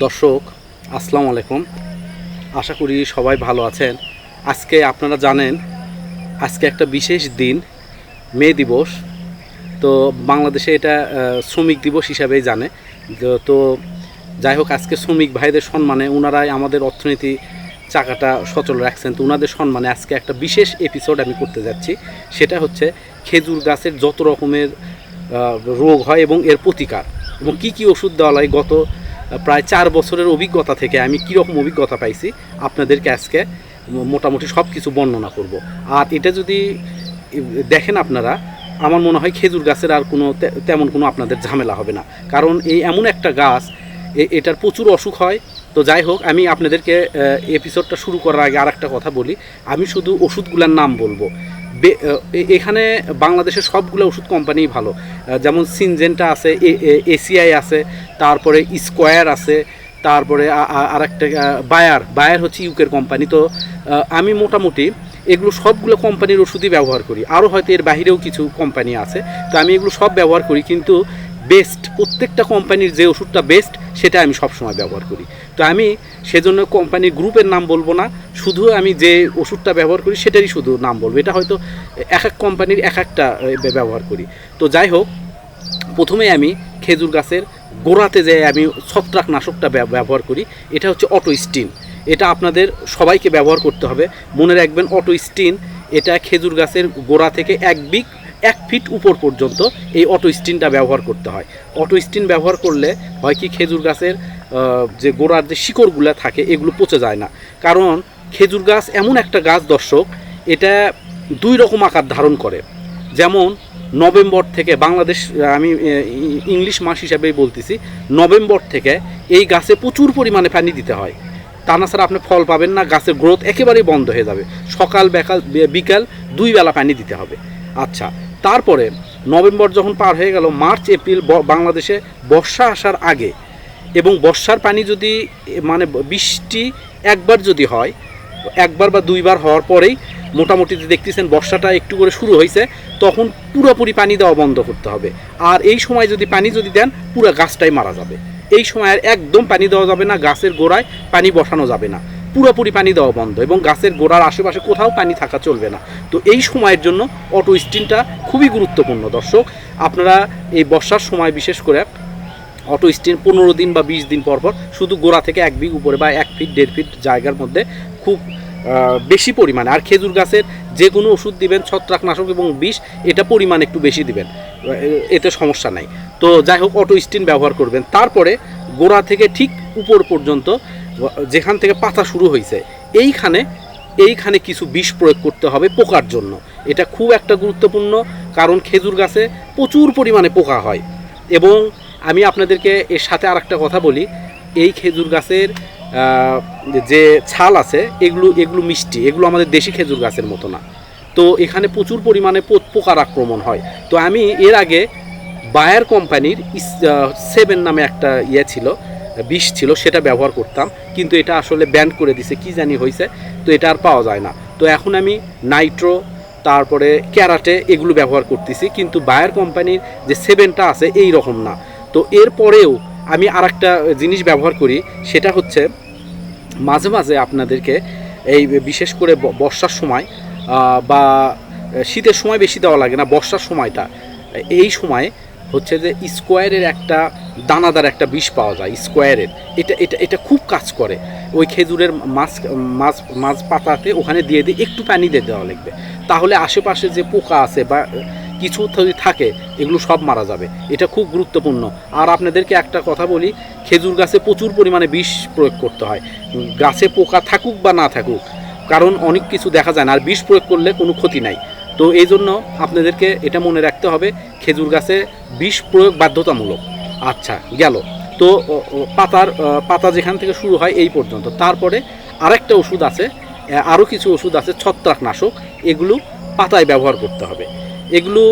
দর্শক আসসালামু আলাইকুম। আশা করি সবাই ভালো আছেন। আজকে আপনারা জানেন আজকে একটা বিশেষ দিন, মে দিবস। তো বাংলাদেশে এটা শ্রমিক দিবস হিসাবেই জানে। তো যাই হোক, আজকে শ্রমিক ভাইদের সম্মানে ওনারাই আমাদের অর্থনীতি চাকাটা সচল রাখছেন। তো ওনাদের সম্মানে আজকে একটা বিশেষ এপিসোড আমি করতে যাচ্ছি। সেটা হচ্ছে খেজুর গাছের যত রকমের রোগ হয় এবং এর প্রতিকার এবং কি কি ওষুধ দেওয়া হয়। গত প্রায় 4 বছরের অভিজ্ঞতা থেকে আমি কীরকম অভিজ্ঞতা পাইছি আপনাদেরকে আজকে মোটামুটি সব কিছু বর্ণনা করব। আর এটা যদি দেখেন আপনারা, আমার মনে হয় খেজুর গাছের আর কোনো তেমন কোনো আপনাদের ঝামেলা হবে না, কারণ এই এমন একটা গাছ, এটার প্রচুর অসুখ হয়। তো যাই হোক, আমি আপনাদেরকে এপিসোডটা শুরু করার আগে আর একটা কথা বলি। আমি শুধু ওষুধগুলোর নাম বলবো। এখানে বাংলাদেশের সবগুলো ওষুধ কোম্পানি ভালো, যেমন সিনজেন্টা আছে, এসিআই আছে, তারপরে স্কোয়ার আছে, তারপরে আরেকটা বায়ার হচ্ছে ইউকের কোম্পানি। তো আমি মোটামুটি এগুলো সবগুলো কোম্পানির ওষুধই ব্যবহার করি। আরও হয়তো এর বাহিরেও কিছু কোম্পানি আছে, তো আমি এগুলো সব ব্যবহার করি। কিন্তু বেস্ট, প্রত্যেকটা কোম্পানির যে ওষুধটা বেস্ট সেটা আমি সবসময় ব্যবহার করি। তো আমি সেজন্য কোম্পানির গ্রুপের নাম বলবো না, শুধু আমি যে ওষুধটা ব্যবহার করি সেটারই শুধু নাম বলবো। এটা হয়তো এক এক কোম্পানির এক একটা ব্যবহার করি। তো যাই হোক, প্রথমে আমি খেজুর গাছের গোড়াতে যে আমি ছত্রাকনাশকটা ব্যবহার করি, এটা হচ্ছে অটোস্টিন। এটা আপনাদের সবাইকে ব্যবহার করতে হবে। মনে রাখবেন, অটোস্টিন এটা খেজুর গাছের গোড়া থেকে 1 ফিট উপর পর্যন্ত এই অটোস্টিনটা ব্যবহার করতে হয়। অটোস্টিন ব্যবহার করলে হয় কি, খেজুর গাছের যে গোড়ার যে শিকড়গুলো থাকে এগুলো পচে যায় না। কারণ খেজুর গাছ এমন একটা গাছ দর্শক, এটা 2 রকম আকার ধারণ করে। যেমন নভেম্বর থেকে, বাংলাদেশ আমি ইংলিশ মাস হিসাবেই বলতেছি, নভেম্বর থেকে এই গাছে প্রচুর পরিমাণে পানি দিতে হয়। তা না ছাড়া আপনি ফল পাবেন না, গাছের গ্রোথ একেবারেই বন্ধ হয়ে যাবে। সকাল বিকাল 2 বেলা পানি দিতে হবে। আচ্ছা, তারপরে নভেম্বর যখন পার হয়ে গেল, মার্চ এপ্রিল বাংলাদেশে বর্ষা আসার আগে, এবং বর্ষার পানি যদি মানে বৃষ্টি একবার যদি হয়, একবার বা 2 বার হওয়ার পরেই মোটামুটি দেখতেছেন বর্ষাটা একটু করে শুরু হয়েছে, তখন পুরোপুরি পানি দেওয়া বন্ধ করতে হবে। আর এই সময় যদি পানি দেন, পুরো গাছটাই মারা যাবে। এই সময় আর একদম পানি দেওয়া যাবে না, গাছের গোড়ায় পানি বসানো যাবে না, পুরোপুরি পানি দেওয়া বন্ধ, এবং গাছের গোড়ার আশেপাশে কোথাও পানি থাকা চলবে না। তো এই সময়ের জন্য অটোস্টিনটা খুবই গুরুত্বপূর্ণ দর্শক। আপনারা এই বর্ষার সময় বিশেষ করে অটোস্টিন 15 দিন বা 20 দিন পর শুধু গোড়া থেকে 1 বিঘ উপরে বা 1 ফিট 1.5 ফিট জায়গার মধ্যে খুব বেশি পরিমাণে। আর খেজুর গাছের যে কোনো ওষুধ দিবেন, ছত্রাকনাশক এবং বিষ, এটা পরিমাণ একটু বেশি দিবেন, এতে সমস্যা নাই। তো যাই হোক, অটোস্টিন ব্যবহার করবেন। তারপরে গোড়া থেকে ঠিক উপর পর্যন্ত, যেখান থেকে পাতা শুরু হয়েছে, এইখানে কিছু বিষ প্রয়োগ করতে হবে পোকার জন্য। এটা খুব একটা গুরুত্বপূর্ণ, কারণ খেজুর গাছে প্রচুর পরিমাণে পোকা হয়। এবং আমি আপনাদেরকে এর সাথে আর একটা কথা বলি, এই খেজুর গাছের যে ছাল আছে এগুলো মিষ্টি, এগুলো আমাদের দেশি খেজুর গাছের মতো না। তো এখানে প্রচুর পরিমাণে পোকার আক্রমণ হয়। তো আমি এর আগে বায়ার কোম্পানির 7 নামে একটা বিষ ছিল, সেটা ব্যবহার করতাম, কিন্তু এটা আসলে ব্যান করে দিছে, কি জানি হয়েছে, তো এটা আর পাওয়া যায় না। তো এখন আমি নাইট্রো, তারপরে ক্যারাটে এগুলো ব্যবহার করতেছি, কিন্তু বায়ার কোম্পানির যে 7টা আছে এই রকম না। তো এরপরেও আমি আর একটা জিনিস ব্যবহার করি, সেটা হচ্ছে মাঝে মাঝে আপনাদেরকে এই বিশেষ করে বর্ষার সময় বা শীতের সময় বেশি দেওয়া লাগে না, বর্ষার সময়টা, এই সময় হচ্ছে যে স্কোয়ারের একটা দানাদার একটা বিষ পাওয়া যায় স্কোয়ারের। এটা খুব কাজ করে। ওই খেজুরের মাছ পাতাতে ওখানে দিয়ে একটু পানি দিয়ে দেওয়া লাগবে, তাহলে আশেপাশে যে পোকা আছে বা কিছু যদি থাকে এগুলো সব মারা যাবে। এটা খুব গুরুত্বপূর্ণ। আর আপনাদেরকে একটা কথা বলি, খেজুর গাছে প্রচুর পরিমাণে বিষ প্রয়োগ করতে হয়, গাছে পোকা থাকুক বা না থাকুক, কারণ অনেক কিছু দেখা যায় না, আর বিষ প্রয়োগ করলে কোনো ক্ষতি নাই। তো এই জন্য আপনাদেরকে এটা মনে রাখতে হবে, খেজুর গাছে বিষ প্রয়োগ বাধ্যতামূলক। আচ্ছা, গেল। তো পাতা যেখান থেকে শুরু হয় এই পর্যন্ত। তারপরে আরেকটা ওষুধ আছে, আরও কিছু ওষুধ আছে ছত্রাকনাশক, এগুলো পাতায় ব্যবহার করতে হবে। এগুলো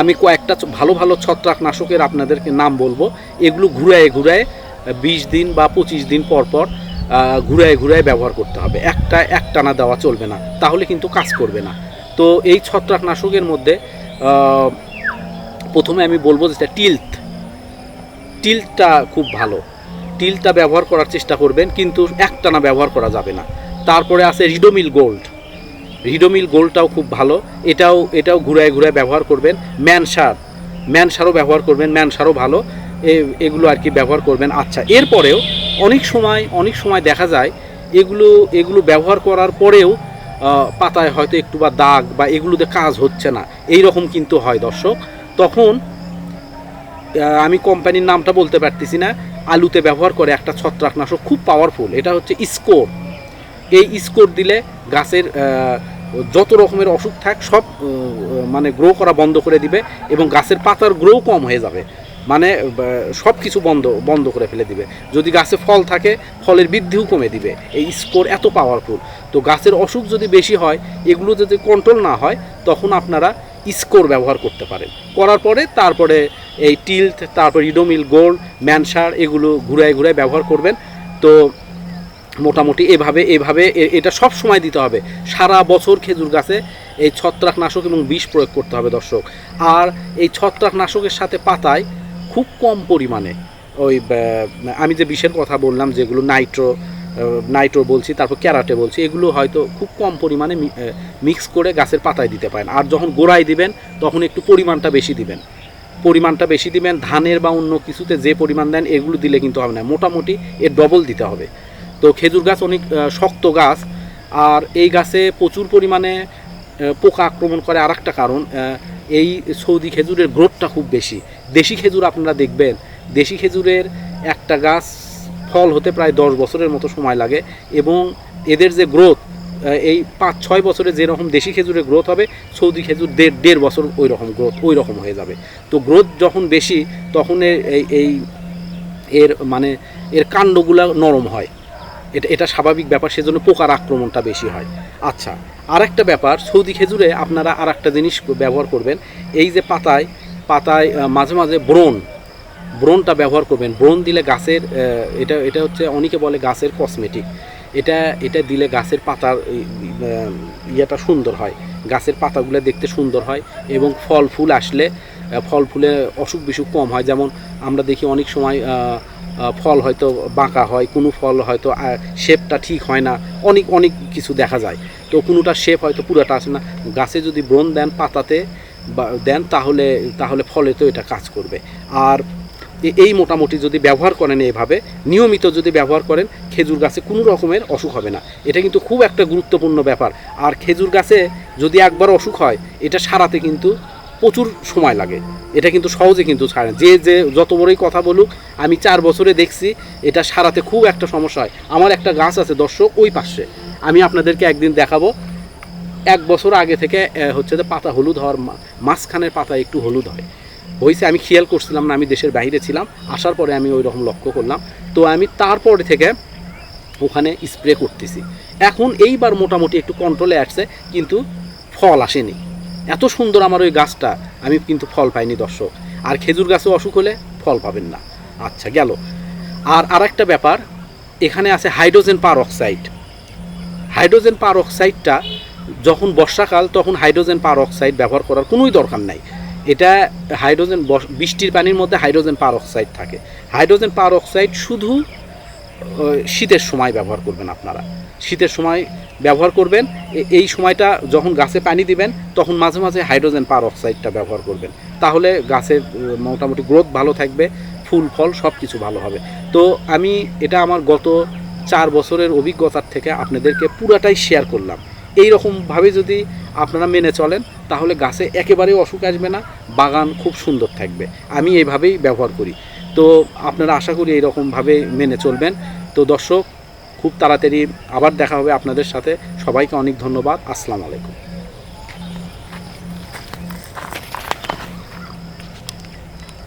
আমি কয়েকটা ভালো ভালো ছত্রাকনাশকের আপনাদেরকে নাম বলবো। এগুলো ঘুরায় 20 দিন বা 25 দিন পর ঘুরায় ব্যবহার করতে হবে, একটানা দেওয়া চলবে না, তাহলে কিন্তু কাজ করবে না। তো এই ছত্রাকনাশকের মধ্যে প্রথমে আমি বলবো যেটা টিল্টটা খুব ভালো। টিলটা ব্যবহার করার চেষ্টা করবেন, কিন্তু একটানা ব্যবহার করা যাবে না। তারপরে আছে রিডোমিল গোল্ড। রিডোমিল গোল্ডটাও খুব ভালো, এটাও ঘুরায় ঘুরায় ব্যবহার করবেন। ম্যানসারও ব্যবহার করবেন, ম্যানসারও ভালো, এগুলো আর কি ব্যবহার করবেন। আচ্ছা, এরপরেও অনেক সময় দেখা যায় এগুলো ব্যবহার করার পরেও পাতায় হয়তো একটু বা দাগ বা এগুলোতে কাজ হচ্ছে না, এই রকম কিন্তু হয় দর্শক। তখন আমি কোম্পানির নামটা বলতে পারতেছি না, আলুতে ব্যবহার করে একটা ছত্রাকনাশক খুব পাওয়ারফুল, এটা হচ্ছে স্কোর। এই স্কোর দিলে গাছের যত রকমের অসুখ থাক সব মানে গ্রো করা বন্ধ করে দিবে, এবং গাছের পাতার গ্রো কম হয়ে যাবে, মানে সব কিছু বন্ধ করে ফেলে দিবে। যদি গাছে ফল থাকে, ফলের বৃদ্ধিও কমে দিবে। এই স্কোর এত পাওয়ারফুল। তো গাছের অসুখ যদি বেশি হয়, এগুলো যদি কন্ট্রোল না হয়, তখন আপনারা স্কোর ব্যবহার করতে পারেন। করার পরে তারপরে এই টিল্ট, তারপর রিডোমিল গোল্ড, ম্যানসার, এগুলো ঘুরায় ঘুরায় ব্যবহার করবেন। তো মোটামুটি এভাবে এটা সব সময় দিতে হবে। সারা বছর খেজুর গাছে এই ছত্রাকনাশক এবং বিষ প্রয়োগ করতে হবে দর্শক। আর এই ছত্রাকনাশকের সাথে পাতায় খুব কম পরিমাণে ওই আমি যে বিষের কথা বললাম, যেগুলো নাইট্রো বলছি, তারপর ক্যারাটে বলছি, এগুলো হয়তো খুব কম পরিমাণে মিক্স করে গাছের পাতায় দিতে পারেন। আর যখন গোড়ায় দিবেন তখন একটু পরিমাণটা বেশি দিবেন। ধানের বা অন্য কিছুতে যে পরিমাণ দেন, এগুলো দিলে কিন্তু হবে না, মোটামুটি এর ডবল দিতে হবে। তো খেজুর গাছ অনেক শক্ত গাছ, আর এই গাছে প্রচুর পরিমাণে পোকা আক্রমণ করে। আর একটা কারণ, এই সৌদি খেজুরের গ্রোথটা খুব বেশি। দেশি খেজুর আপনারা দেখবেন, দেশি খেজুরের একটা গাছ ফল হতে প্রায় 10 বছরের মতো সময় লাগে, এবং এদের যে গ্রোথ, এই 5-6 বছরে যেরকম দেশি খেজুরের গ্রোথ হবে, সৌদি খেজুর 1.5 বছর ওই রকম হয়ে যাবে। তো গ্রোথ যখন বেশি, তখন এর কাণ্ডগুলো নরম হয়, এটা স্বাভাবিক ব্যাপার, সেজন্য পোকার আক্রমণটা বেশি হয়। আচ্ছা, আর একটা ব্যাপার, সৌদি খেজুরে আপনারা আর একটা জিনিস ব্যবহার করবেন। এই যে পাতায় মাঝে মাঝে ব্রোনটা ব্যবহার করবেন। ব্রোন দিলে গাছের এটা হচ্ছে, অনেকে বলে গাছের কসমেটিক। এটা দিলে গাছের পাতার ইয়েটা সুন্দর হয়, গাছের পাতাগুলো দেখতে সুন্দর হয়, এবং ফল ফুলে অসুখ বিসুখ কম হয়। যেমন আমরা দেখি অনেক সময় ফল হয়তো বাঁকা হয়, কোনো ফল হয়তো শেপটা ঠিক হয় না, অনেক কিছু দেখা যায়। তো কোনোটা শেপ হয়তো পুরোটা আসে না। গাছে যদি ব্রোন দেন, পাতাতে দেন, তাহলে ফলে তো এটা কাজ করবে। আর এই মোটামুটি যদি ব্যবহার করেন, এভাবে নিয়মিত যদি ব্যবহার করেন, খেজুর গাছে কোনো রকমের অসুখ হবে না। এটা কিন্তু খুব একটা গুরুত্বপূর্ণ ব্যাপার। আর খেজুর গাছে যদি একবার অসুখ হয়, এটা সারাতে কিন্তু প্রচুর সময় লাগে, এটা কিন্তু সহজে কিন্তু ছাড়ে। যে যত বড়ই কথা বলুক, আমি 4 বছরে দেখছি এটা সারাতে খুব একটা সমস্যা হয়। আমার একটা গাছ আছে দর্শক, ওই পাশে, আমি আপনাদেরকে একদিন দেখাবো। 1 বছর আগে থেকে হচ্ছে যে পাতা হলুদ হওয়ার, মাঝখানের পাতা একটু হলুদ হয়েছে। আমি খেয়াল করছিলাম না, আমি দেশের বাইরে ছিলাম, আসার পরে আমি ওই রকম লক্ষ্য করলাম। তো আমি তারপরে থেকে ওখানে স্প্রে করতেছি। এখন এইবার মোটামুটি একটু কন্ট্রোলে আসছে, কিন্তু ফল আসেনি। এত সুন্দর আমার ওই গাছটা, আমি কিন্তু ফল পাইনি দর্শক। আর খেজুর গাছে অসুখ হলে ফল পাবেন না। আচ্ছা, গেল। আর একটা ব্যাপার, এখানে আছে হাইড্রোজেন পারঅক্সাইডটা যখন বর্ষাকাল, তখন হাইড্রোজেন পারঅক্সাইড ব্যবহার করার কোনোই দরকার নাই। এটা বৃষ্টির পানির মধ্যে হাইড্রোজেন পারঅক্সাইড থাকে। হাইড্রোজেন পারঅক্সাইড শুধু শীতের সময় ব্যবহার করবেন আপনারা, শীতের সময় ব্যবহার করবেন। এই সময়টা যখন গাছে পানি দিবেন, তখন মাঝে মাঝে হাইড্রোজেন পারঅক্সাইডটা ব্যবহার করবেন। তাহলে গাছের মোটামুটি গ্রোথ ভালো থাকবে, ফুল ফল সব কিছু ভালো হবে। তো আমি এটা আমার গত 4 বছরের অভিজ্ঞতার থেকে আপনাদেরকে পুরাটাই শেয়ার করলাম। এই রকমভাবে যদি আপনারা মেনে চলেন, তাহলে গাছে একেবারেই অসুখ আসবে না, বাগান খুব সুন্দর থাকবে। আমি এইভাবেই ব্যবহার করি। তো আপনারা আশা করি এইরকমভাবে মেনে চলবেন। তো দর্শক, খুব তাড়াতাড়ি আবার দেখা হবে আপনাদের সাথে। সবাইকে অনেক ধন্যবাদ। আসসালামু আলাইকুম।